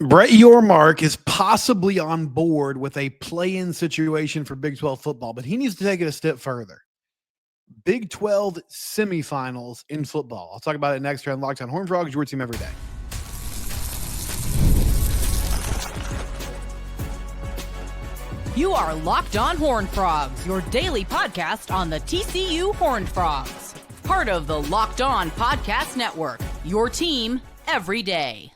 Brett Yormark is possibly on board with a play-in situation for Big 12 football, but he needs to take it a step further. Big 12 semifinals in football. I'll talk about it next here on Lockdown Horned Frogs, your team every day. You are Locked On Horned Frogs, your daily podcast on the TCU Horned Frogs. Part of the Locked On Podcast Network, your team every day.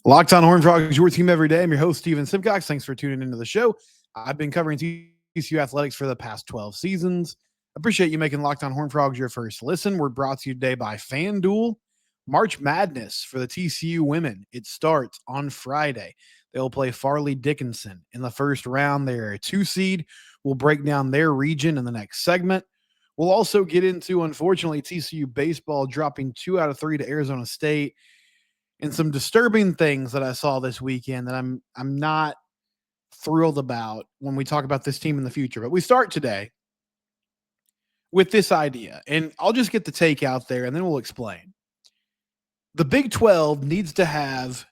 Locked On Horned Frogs, your team every day. I'm your host, Steven Simcox. Thanks for tuning into the show. I've been covering TCU athletics for the past 12 seasons. Appreciate you making Locked On Horned Frogs your first listen. We're brought to you today by FanDuel. March Madness for the TCU women. It starts on Friday. They'll play Farley Dickinson in the first round. They're a 2 seed. We'll break down their region in the next segment. We'll also get into, unfortunately, TCU baseball dropping 2 out of 3 to Arizona State, and some disturbing things that I saw this weekend that I'm not thrilled about when we talk about this team in the future. But we start today with this idea, and I'll just get the take out there, and then we'll explain. The Big 12 needs to have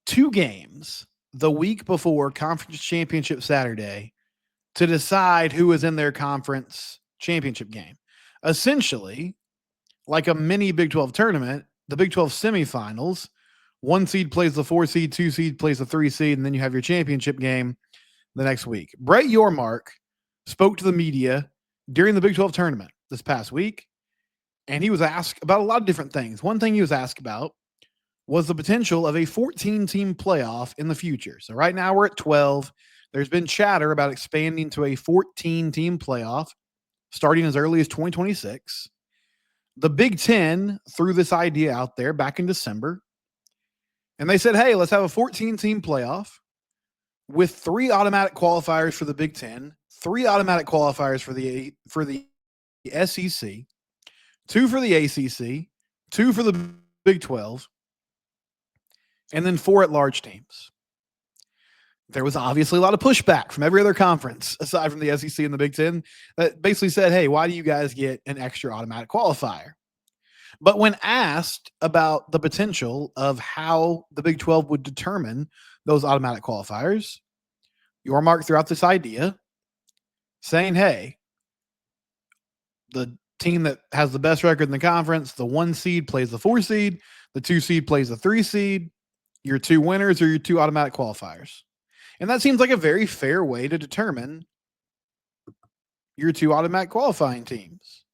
2 games the week before Conference Championship Saturday to decide who is in their conference championship game. Essentially, like a mini Big 12 tournament, the Big 12 semifinals, 1 seed plays the 4 seed, 2 seed plays the 3 seed, and then you have your championship game the next week. Brett Yormark spoke to the media during the Big 12 tournament this past week, and he was asked about a lot of different things. One thing he was asked about was the potential of a 14-team playoff in the future. So right now we're at 12. There's been chatter about expanding to a 14-team playoff starting as early as 2026. The Big Ten threw this idea out there back in December, and they said, hey, let's have a 14-team playoff with 3 automatic qualifiers for the Big Ten, 3 automatic qualifiers for the SEC, 2 for the ACC, 2 for the Big 12, and then 4 at-large teams. There was obviously a lot of pushback from every other conference, aside from the SEC and the Big Ten, that basically said, hey, why do you guys get an extra automatic qualifier? But when asked about the potential of how the Big 12 would determine those automatic qualifiers, Yormark threw out this idea saying, hey, the team that has the best record in the conference, the 1 seed plays the 4 seed, the 2 seed plays the 3 seed, your 2 winners are your 2 automatic qualifiers. And that seems like a very fair way to determine your 2 automatic qualifying teams.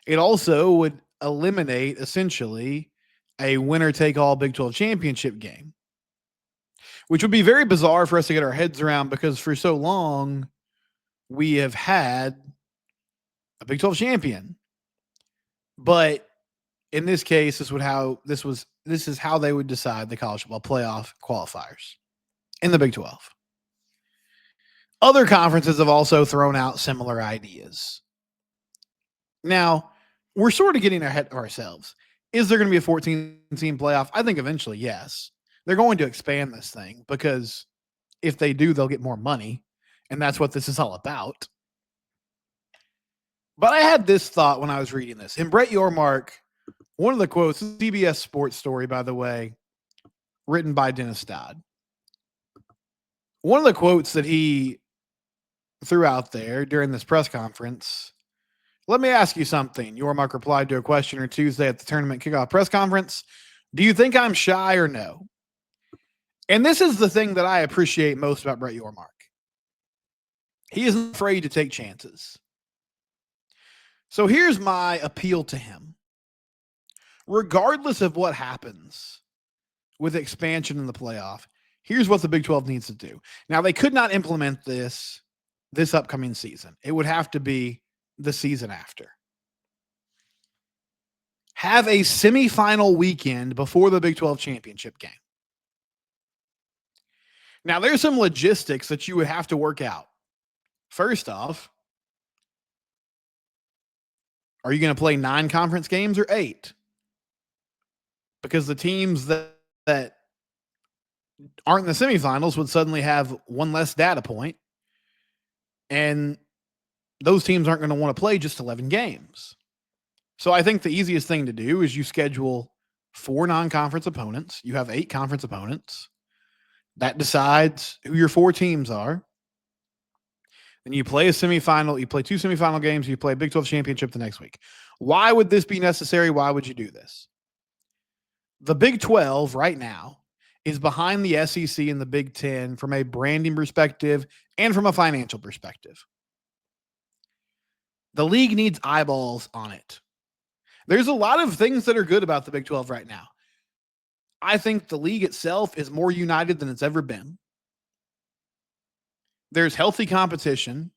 It also would eliminate, essentially, a winner-take-all Big 12 championship game, which would be very bizarre for us to get our heads around because for so long we have had a Big 12 champion. But in this case, this is how they would decide the college football playoff qualifiers in the Big 12. Other conferences have also thrown out similar ideas. Now, we're sort of getting ahead of ourselves. Is there going to be a 14-team playoff? I think eventually, yes. They're going to expand this thing because if they do, they'll get more money, and that's what this is all about. But I had this thought when I was reading this. In Brett Yormark, one of the quotes, CBS Sports story, by the way, written by Dennis Dodd. One of the quotes that he threw out there during this press conference, let me ask you something. Yormark replied to a questioner Tuesday at the tournament kickoff press conference. Do you think I'm shy or no? And this is the thing that I appreciate most about Brett Yormark. He isn't afraid to take chances. So here's my appeal to him. Regardless of what happens with expansion in the playoff, here's what the Big 12 needs to do. Now, they could not implement this upcoming season. It would have to be the season after. Have a semifinal weekend before the Big 12 championship game. Now, there's some logistics that you would have to work out. First off, are you going to play 9 conference games or 8? Because the teams that aren't in the semifinals would suddenly have 1 less data point, and those teams aren't going to want to play just 11 games. So I think the easiest thing to do is you schedule 4 non-conference opponents. You have 8 conference opponents. That decides who your 4 teams are. Then you play a semifinal. You play 2 semifinal games. You play a Big 12 championship the next week. Why would this be necessary? Why would you do this? The Big 12 right now is behind the SEC and the Big 10 from a branding perspective and from a financial perspective. The league needs eyeballs on it. There's a lot of things that are good about the Big 12 right now. I think the league itself is more united than it's ever been. There's healthy competition,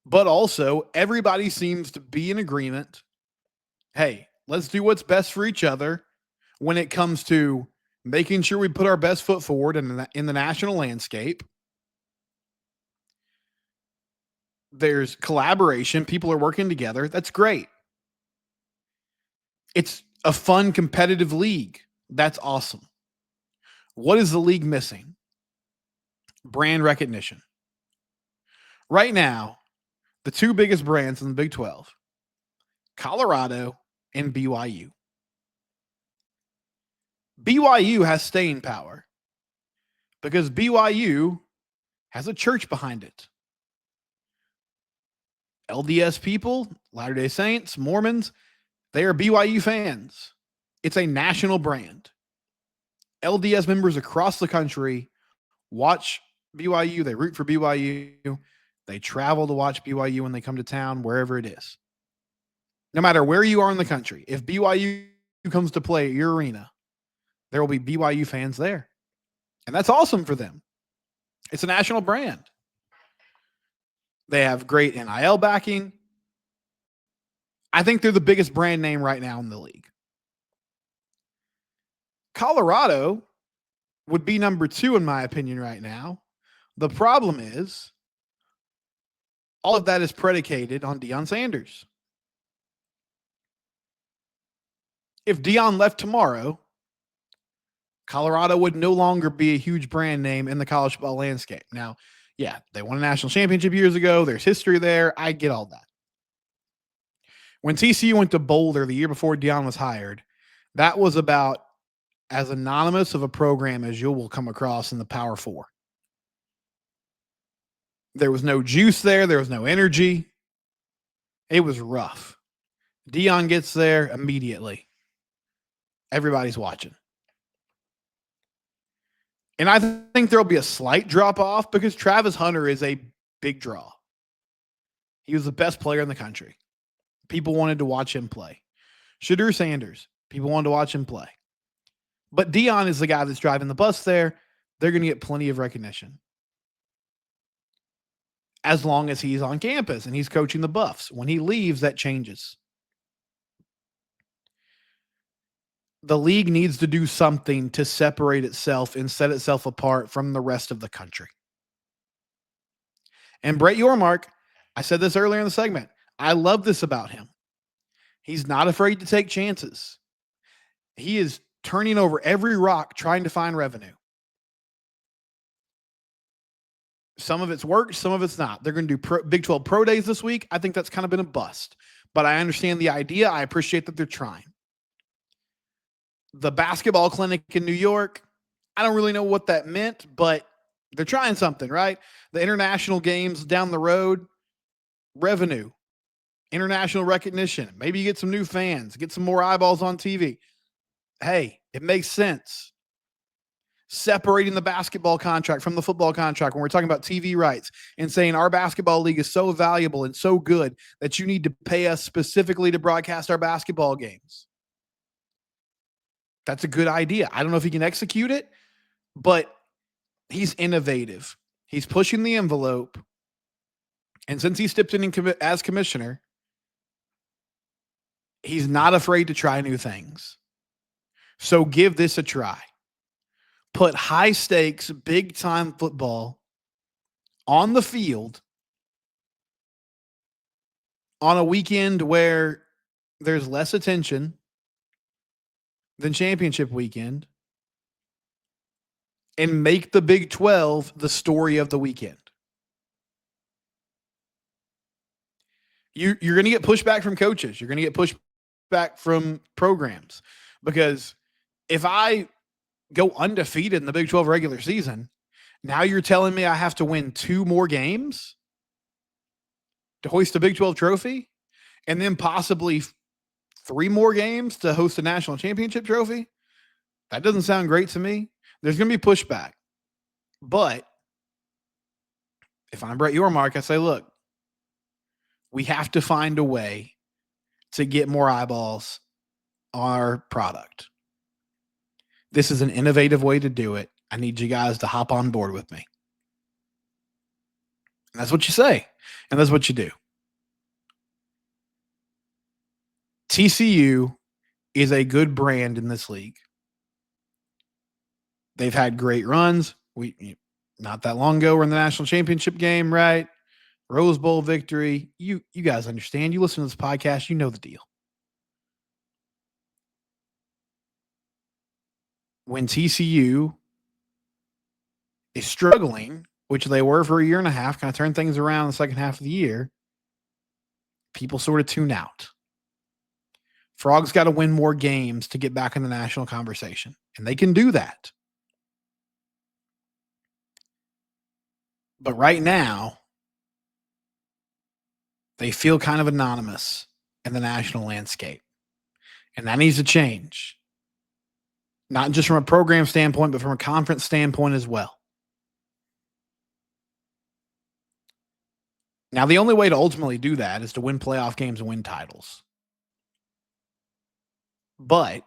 but also everybody seems to be in agreement. Hey, let's do what's best for each other when it comes to making sure we put our best foot forward in the national landscape. There's collaboration. People are working together. That's great. It's a fun, competitive league. That's awesome. What is the league missing? Brand recognition. Right now, the 2 biggest brands in the Big 12, Colorado and BYU. BYU has staying power because BYU has a church behind it. LDS people, Latter-day Saints, Mormons, they are BYU fans. It's a national brand. LDS members across the country watch BYU. They root for BYU. They travel to watch BYU when they come to town, wherever it is. No matter where you are in the country, if BYU comes to play at your arena, there will be BYU fans there. And that's awesome for them. It's a national brand. They have great NIL backing. I think they're the biggest brand name right now in the league. Colorado would be number 2 in my opinion right now. The problem is all of that is predicated on Deion Sanders. If Deion left tomorrow, Colorado would no longer be a huge brand name in the college football landscape. Now, yeah, they won a national championship years ago. There's history there. I get all that. When TCU went to Boulder the year before Deion was hired, that was about as anonymous of a program as you will come across in the Power 4. There was no juice there. There was no energy. It was rough. Deion gets there immediately. Everybody's watching. And I think there'll be a slight drop off because Travis Hunter is a big draw. He was the best player in the country. People wanted to watch him play. Shadur Sanders, people wanted to watch him play. But Deion is the guy that's driving the bus there. They're going to get plenty of recognition. As long as he's on campus and he's coaching the Buffs. When he leaves, that changes. The league needs to do something to separate itself and set itself apart from the rest of the country. And Brett Yormark, I said this earlier in the segment, I love this about him. He's not afraid to take chances. He is turning over every rock trying to find revenue. Some of it's worked, some of it's not. They're going to do Big 12 Pro Days this week. I think that's kind of been a bust. But I understand the idea. I appreciate that they're trying. The basketball clinic in New York, I don't really know what that meant, but they're trying something, right? The international games down the road, revenue, international recognition. Maybe you get some new fans, get some more eyeballs on TV. Hey, it makes sense. Separating the basketball contract from the football contract when we're talking about TV rights and saying our basketball league is so valuable and so good that you need to pay us specifically to broadcast our basketball games. That's a good idea. I don't know if he can execute it, but he's innovative. He's pushing the envelope. And since he stepped in as commissioner, he's not afraid to try new things. So give this a try. Put high stakes, big time football on the field on a weekend where there's less attention than championship weekend, and make the Big 12 the story of the weekend. You're going to get pushback from coaches. You're going to get pushback from programs. Because if I go undefeated in the Big 12 regular season, now you're telling me I have to win 2 more games to hoist a Big 12 trophy, and then possibly 3 more games to host a national championship trophy? That doesn't sound great to me. There's going to be pushback. But if I'm Brett Yormark, I say, look, we have to find a way to get more eyeballs on our product. This is an innovative way to do it. I need you guys to hop on board with me. And that's what you say. And that's what you do. TCU is a good brand in this league. They've had great runs. Not that long ago, we're in the national championship game, right? Rose Bowl victory. You guys understand. You listen to this podcast, you know the deal. When TCU is struggling, which they were for a year and a half, kind of turned things around in the second half of the year, people sort of tune out. Frogs got to win more games to get back in the national conversation, and they can do that. But right now, they feel kind of anonymous in the national landscape, and that needs to change. Not just from a program standpoint, but from a conference standpoint as well. Now, the only way to ultimately do that is to win playoff games and win titles. But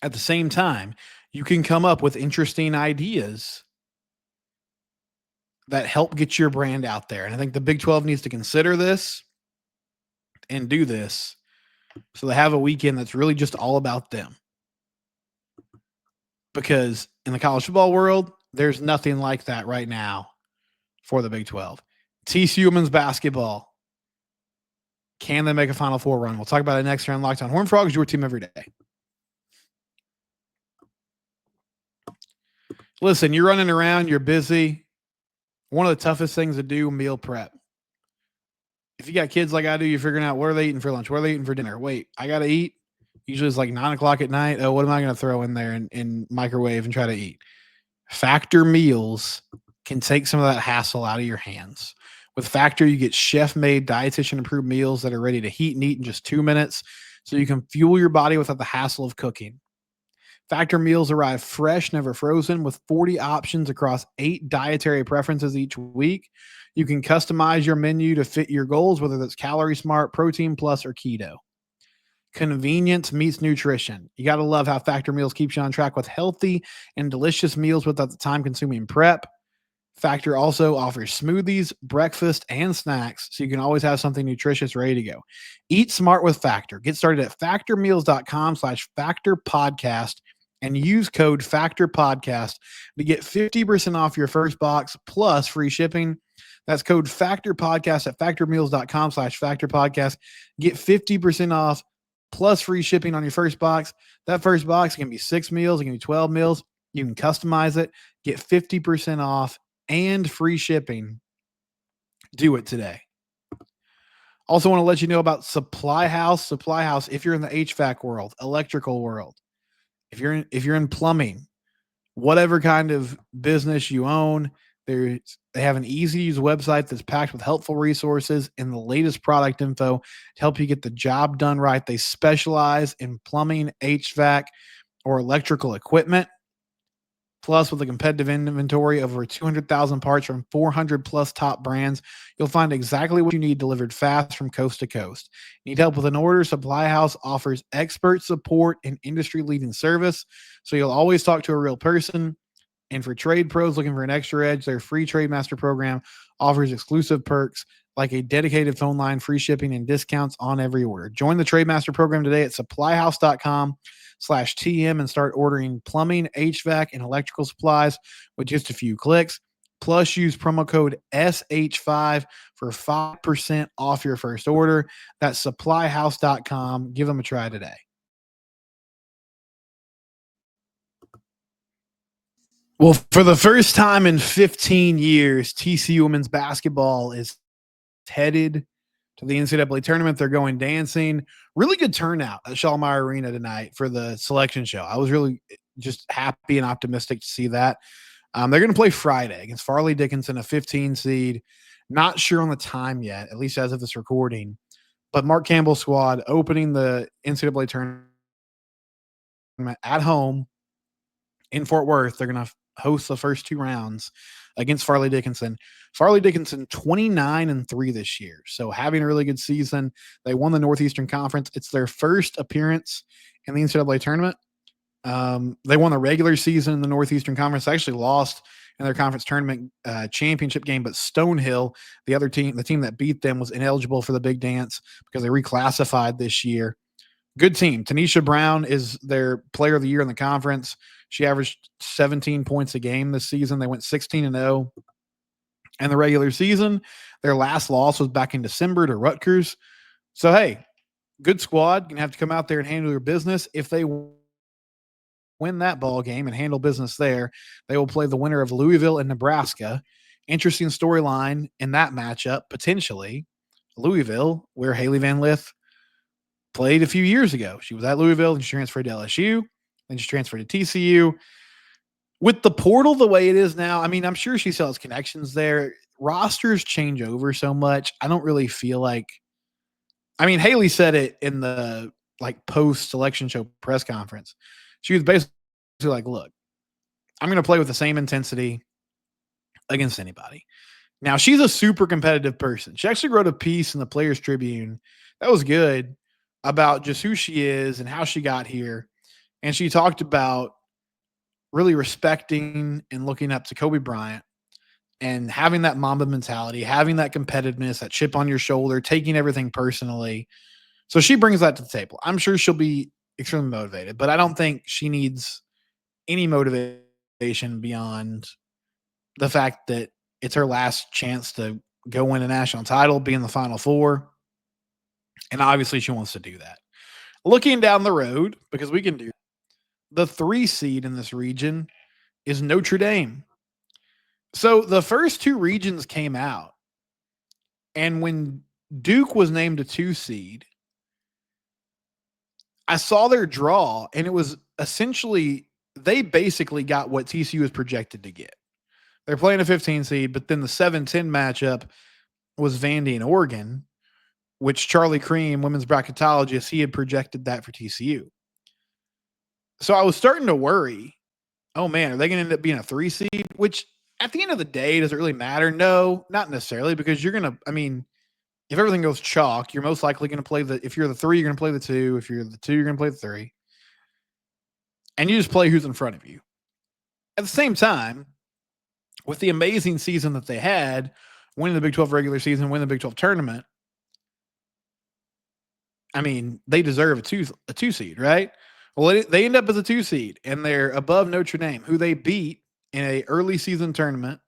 at the same time, you can come up with interesting ideas that help get your brand out there. And I think the Big 12 needs to consider this and do this so they have a weekend that's really just all about them. Because in the college football world, there's nothing like that right now for the Big 12. TCU women's basketball. Can they make a Final Four run? We'll talk about it next round. Locked on Horned Frogs, your team every day. Listen, you're running around, you're busy. One of the toughest things to do, meal prep. If you got kids like I do, you're figuring out what are they eating for lunch? What are they eating for dinner? Wait, I got to eat. Usually it's like 9 o'clock at night. Oh, what am I going to throw in there and microwave and try to eat? Factor meals can take some of that hassle out of your hands. With Factor, you get chef-made, dietitian-approved meals that are ready to heat and eat in just 2 minutes, so you can fuel your body without the hassle of cooking. Factor meals arrive fresh, never frozen, with 40 options across 8 dietary preferences each week. You can customize your menu to fit your goals, whether that's Calorie Smart, Protein Plus, or Keto. Convenience meets nutrition. You got to love how Factor Meals keeps you on track with healthy and delicious meals without the time-consuming prep. Factor also offers smoothies, breakfast, and snacks, so you can always have something nutritious ready to go. Eat smart with Factor. Get started at factormeals.com/factorpodcast and use code FACTORPODCAST to get 50% off your first box plus free shipping. That's code FACTORPODCAST at factormeals.com/factorpodcast. Get 50% off plus free shipping on your first box. That first box can be 6 meals. It can be 12 meals. You can customize it. Get 50% off and free shipping. Do it today. Also want to let you know about Supply House. Supply House, if you're in the HVAC world, electrical world, if you're in plumbing, whatever kind of business you own, they have an easy-to-use website that's packed with helpful resources and the latest product info to help you get the job done right. They specialize in plumbing, HVAC, or electrical equipment. Plus, with a competitive inventory of over 200,000 parts from 400 plus top brands, you'll find exactly what you need delivered fast from coast to coast. Need help with an order? Supply House offers expert support and industry-leading service, so you'll always talk to a real person. And for trade pros looking for an extra edge, their free Trade Master program offers exclusive perks like a dedicated phone line, free shipping, and discounts on every order. Join the Trade Master program today at supplyhouse.com/TM and start ordering plumbing, HVAC, and electrical supplies with just a few clicks. Plus, use promo code SH5 for 5% off your first order. That's supplyhouse.com. Give them a try today. Well, for the first time in 15 years, TCU women's basketball is headed to the NCAA tournament. They're going dancing. Really good turnout at Shaw-Meyer Arena tonight for the selection show. I was really just happy and optimistic to see that. They're going to play Friday against Farley Dickinson, a 15 seed. Not sure on the time yet, at least as of this recording. But Mark Campbell's squad opening the NCAA tournament at home in Fort Worth. They're going to host the first 2 rounds against Farley Dickinson. Farley Dickinson 29-3 this year. So having a really good season. They won the Northeastern Conference. It's their first appearance in the NCAA tournament. They won the regular season in the Northeastern Conference. They actually lost in their conference tournament championship game, but Stonehill, the other team, the team that beat them, was ineligible for the big dance because they reclassified this year. Good team. Tanisha Brown is their player of the year in the conference. She averaged 17 points a game this season. They went 16-0 in the regular season. Their last loss was back in December to Rutgers. So, hey, good squad. Going to have to come out there and handle their business. If they win that ball game and handle business there, they will play the winner of Louisville and Nebraska. Interesting storyline in that matchup, potentially. Louisville, where Haley Van Lith played a few years ago. She was at Louisville and she transferred to LSU. Then she transferred to TCU. With the portal the way it is now, I mean, I'm sure she still has connections there. Rosters change over so much. I don't really feel like, I mean, Haley said it in the post-selection show press conference. She was basically like, look, I'm going to play with the same intensity against anybody. Now, she's a super competitive person. She actually wrote a piece in the Players Tribune that was good about just who she is and how she got here. And she talked about really respecting and looking up to Kobe Bryant and having that Mamba mentality, having that competitiveness, that chip on your shoulder, taking everything personally. So she brings that to the table. I'm sure she'll be extremely motivated, but I don't think she needs any motivation beyond the fact that it's her last chance to go win a national title, be in the Final Four. And obviously she wants to do that. Looking down the road, because we can do the 3 seed in this region is Notre Dame. So the first 2 regions came out. And when Duke was named a 2 seed, I saw their draw, and it was essentially, they basically got what TCU was projected to get. They're playing a 15 seed, but then the 7-10 matchup was Vandy and Oregon, which Charlie Cream, women's bracketologist, he had projected that for TCU. So I was starting to worry, oh man, are they going to end up being a 3 seed? Which at the end of the day, does it really matter? No, not necessarily, because you're going to, I mean, if everything goes chalk, you're most likely going to play if you're the 3, you're going to play the 2. If you're the 2, you're going to play the 3. And you just play who's in front of you. At the same time, with the amazing season that they had, winning the Big 12 regular season, winning the Big 12 tournament, I mean, they deserve a two seed, right? Well, they end up as a 2 seed, and they're above Notre Dame, who they beat in a early season tournament.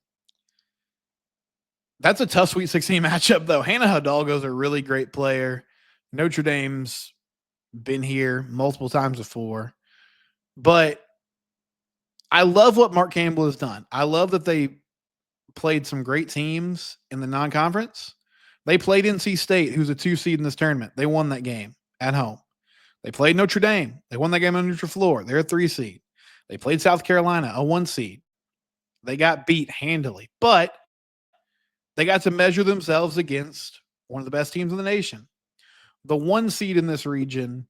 That's a tough Sweet 16 matchup, though. Hannah Hidalgo's a really great player. Notre Dame's been here multiple times before. But I love what Mark Campbell has done. I love that they played some great teams in the non-conference. They played NC State, who's a 2 seed in this tournament. They won that game at home. They played Notre Dame. They won that game on neutral floor. They're a 3 seed. They played South Carolina, a 1 seed. They got beat handily, but they got to measure themselves against one of the best teams in the nation. The 1 seed in this region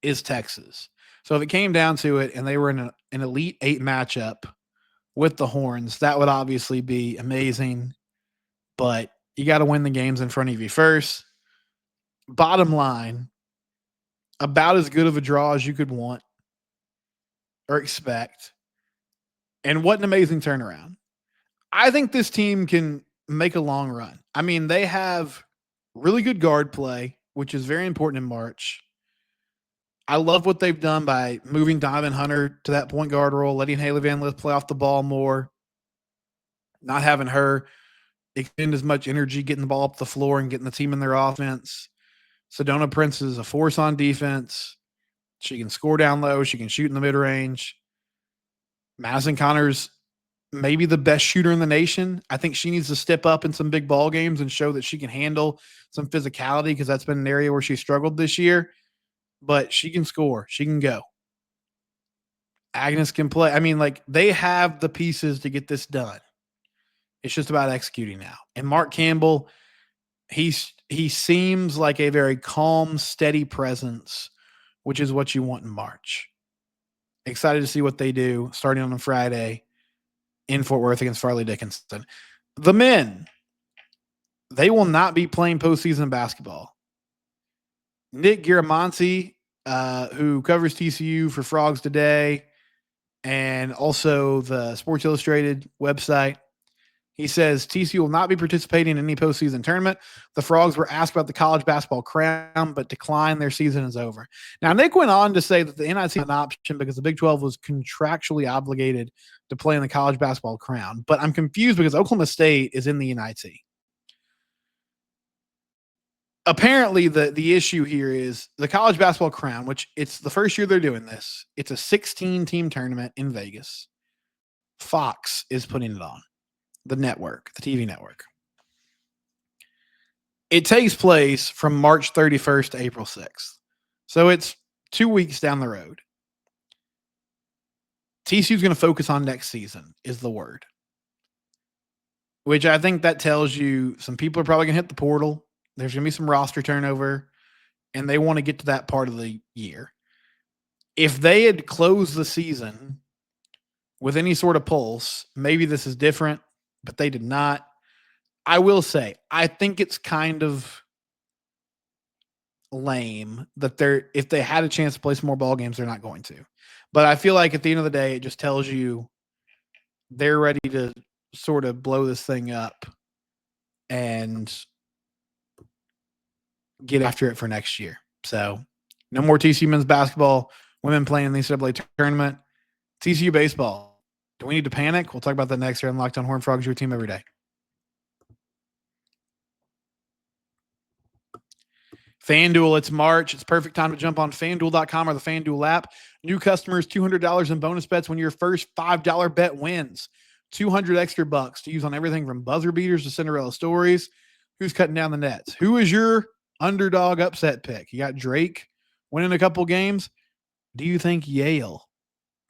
is Texas. So if it came down to it and they were in an Elite 8 matchup with the Horns, that would obviously be amazing. But you got to win the games in front of you first. Bottom line, about as good of a draw as you could want or expect. And what an amazing turnaround. I think this team can make a long run. I mean, they have really good guard play, which is very important in March. I love what they've done by moving Donovan Hunter to that point guard role, letting Haley Van Lith play off the ball more, not having her expend as much energy getting the ball up the floor and getting the team in their offense. Sedona Prince is a force on defense. She can score down low. She can shoot in the mid-range. Madison Connors maybe the best shooter in the nation. I think she needs to step up in some big ball games and show that she can handle some physicality, because that's been an area where she struggled this year. But she can score. She can go. Agnes can play. I mean, like, they have the pieces to get this done. It's just about executing now. And Mark Campbell, he seems like a very calm, steady presence, which is what you want in March. Excited to see what they do starting on a Friday in Fort Worth against Farley Dickinson. The men, they will not be playing postseason basketball. Nick Giramonti, who covers TCU for Frogs Today and also the Sports Illustrated website, he says TCU will not be participating in any postseason tournament. The Frogs were asked about the college basketball crown, but declined. Their season is over. Now, Nick went on to say that the NIT is an option because the Big 12 was contractually obligated to play in the college basketball crown. But I'm confused because Oklahoma State is in the NIT. Apparently, the issue here is the college basketball crown, which it's the first year they're doing this. It's a 16-team tournament in Vegas. Fox is putting it on. The network, the TV network. It takes place from March 31st to April 6th. So it's 2 weeks down the road. TCU is going to focus on next season, is the word. Which I think that tells you some people are probably going to hit the portal. There's going to be some roster turnover, and they want to get to that part of the year. If they had closed the season with any sort of pulse, maybe this is different. But they did not. I will say, I think it's kind of lame that if they had a chance to play some more ball games, they're not going to. But I feel like at the end of the day, it just tells you they're ready to sort of blow this thing up and get after it for next year. So no more TCU men's basketball, women playing in the NCAA tournament. TCU baseball. Do we need to panic? We'll talk about that next here on Locked on Horned Frogs, your team every day. FanDuel, it's March. It's perfect time to jump on FanDuel.com or the FanDuel app. New customers, $200 in bonus bets when your first $5 bet wins. 200 extra bucks to use on everything from buzzer beaters to Cinderella stories. Who's cutting down the nets? Who is your underdog upset pick? You got Drake winning a couple games. Do you think Yale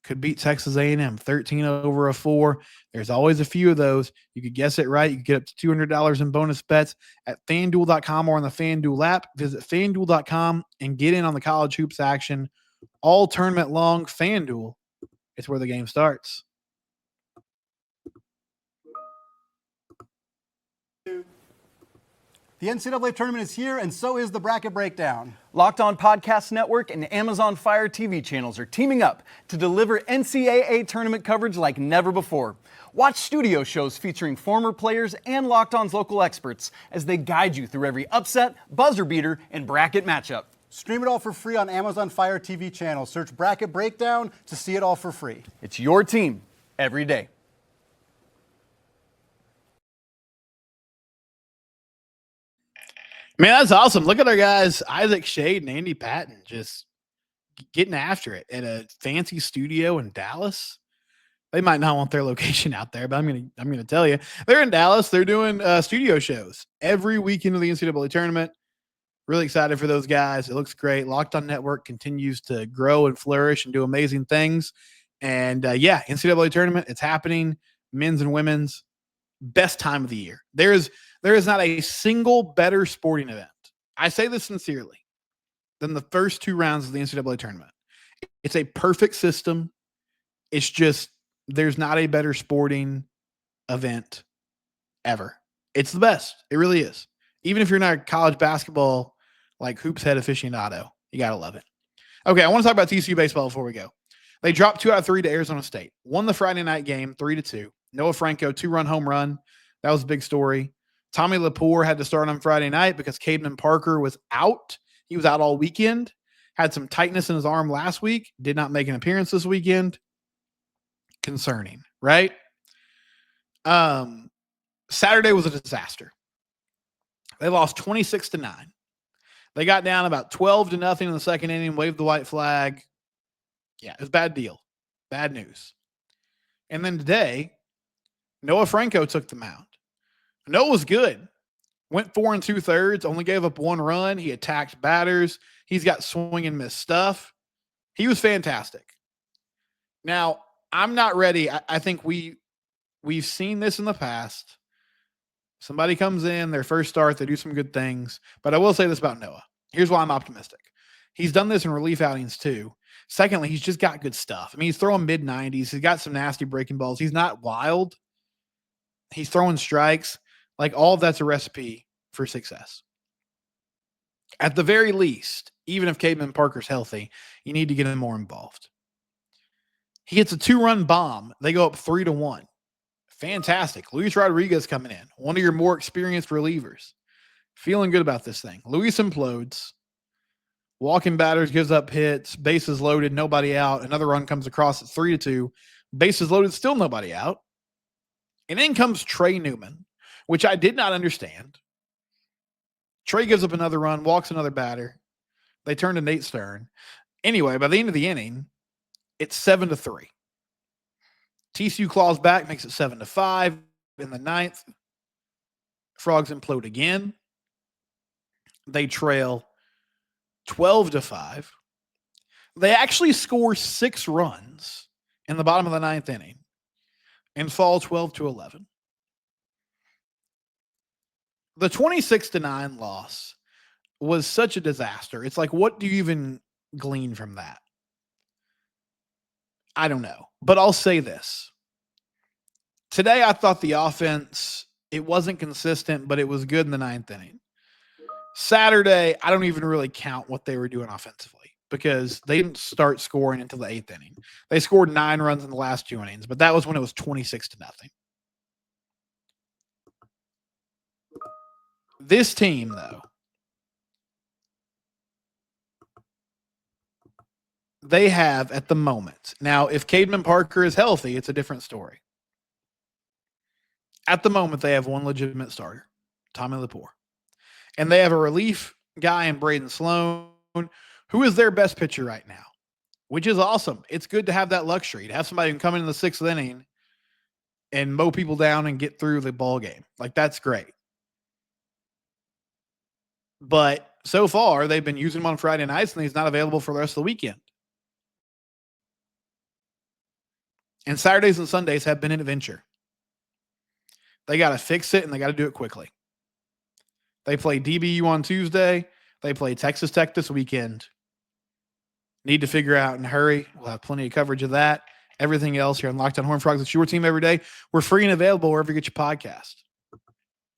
could beat Texas A&M 13/4? There's always a few of those. You could guess it right. You could get up to $200 in bonus bets at FanDuel.com or on the FanDuel app. Visit FanDuel.com and get in on the college hoops action all tournament long. FanDuel, it's where the game starts. The NCAA tournament is here, and so is the bracket breakdown. Locked On Podcast Network and Amazon Fire TV channels are teaming up to deliver NCAA tournament coverage like never before. Watch studio shows featuring former players and Locked On's local experts as they guide you through every upset, buzzer beater, and bracket matchup. Stream it all for free on Amazon Fire TV channel. Search Bracket Breakdown to see it all for free. It's your team every day. Man, that's awesome. Look at our guys, Isaac Shade and Andy Patton, just getting after it at a fancy studio in Dallas. They might not want their location out there, but I'm gonna tell you, they're in Dallas. They're doing studio shows every weekend of the NCAA tournament. Really excited for those guys. It looks great. Locked On Network continues to grow and flourish and do amazing things. And NCAA tournament, it's happening. Men's and women's, best time of the year. There is not a single better sporting event, I say this sincerely, than the first two rounds of the NCAA tournament. It's a perfect system. It's just, there's not a better sporting event ever. It's the best. It really is. Even if you're not a college basketball, like hoops head aficionado, you got to love it. Okay, I want to talk about TCU baseball before we go. They dropped 2 out of 3 to Arizona State. Won the Friday night game 3-2. Noah Franco, 2-run home run. That was a big story. Tommy Lepore had to start on Friday night because Cademan Parker was out. He was out all weekend. Had some tightness in his arm last week. Did not make an appearance this weekend. Concerning, right? Saturday was a disaster. They lost 26-9. They got down about 12-0 in the second inning, waved the white flag. Yeah, it was a bad deal. Bad news. And then today, Noah Franco took the mound. Noah was good. Went 4 2/3, only gave up 1 run. He attacked batters. He's got swing and miss stuff. He was fantastic. Now, I'm not ready. I think we've seen this in the past. Somebody comes in, their first start, they do some good things. But I will say this about Noah. Here's why I'm optimistic. He's done this in relief outings too. Secondly, he's just got good stuff. I mean, he's throwing mid-90s. He's got some nasty breaking balls. He's not wild. He's throwing strikes. Like, all of that's a recipe for success. At the very least, even if Cademan Parker's healthy, you need to get him more involved. He hits a 2-run bomb. They go up 3-1. Fantastic. Luis Rodriguez coming in, one of your more experienced relievers. Feeling good about this thing. Luis implodes. Walking batters, gives up hits. Bases loaded, nobody out. Another run comes across at 3-2. Bases loaded, still nobody out. And in comes Trey Newman, which I did not understand. Trey gives up another run, walks another batter. They turn to Nate Stern. Anyway, by the end of the inning, it's 7-3. TCU claws back, makes it 7-5. In the 9th, Frogs implode again. They trail 12-5. They actually score 6 runs in the bottom of the 9th inning and fall 12-11. The 26-9 loss was such a disaster. It's like, what do you even glean from that? I don't know. But I'll say this. Today, I thought the offense, it wasn't consistent, but it was good in the 9th inning. Saturday, I don't even really count what they were doing offensively because they didn't start scoring until the 8th inning. They scored 9 runs in the last 2 innings, but that was when it was 26-0. This team, though, they have at the moment. Now, if Cademan Parker is healthy, it's a different story. At the moment, they have one legitimate starter, Tommy Lepore. And they have a relief guy in Braden Sloan, who is their best pitcher right now, which is awesome. It's good to have that luxury, to have somebody who can come in the 6th inning and mow people down and get through the ball game. Like, that's great. But so far, they've been using him on Friday nights, and he's not available for the rest of the weekend. And Saturdays and Sundays have been an adventure. They got to fix it, and they got to do it quickly. They play DBU on Tuesday. They play Texas Tech this weekend. Need to figure out and hurry. We'll have plenty of coverage of that. Everything else here on Locked On Horned Frogs. It's your team every day. We're free and available wherever you get your podcast.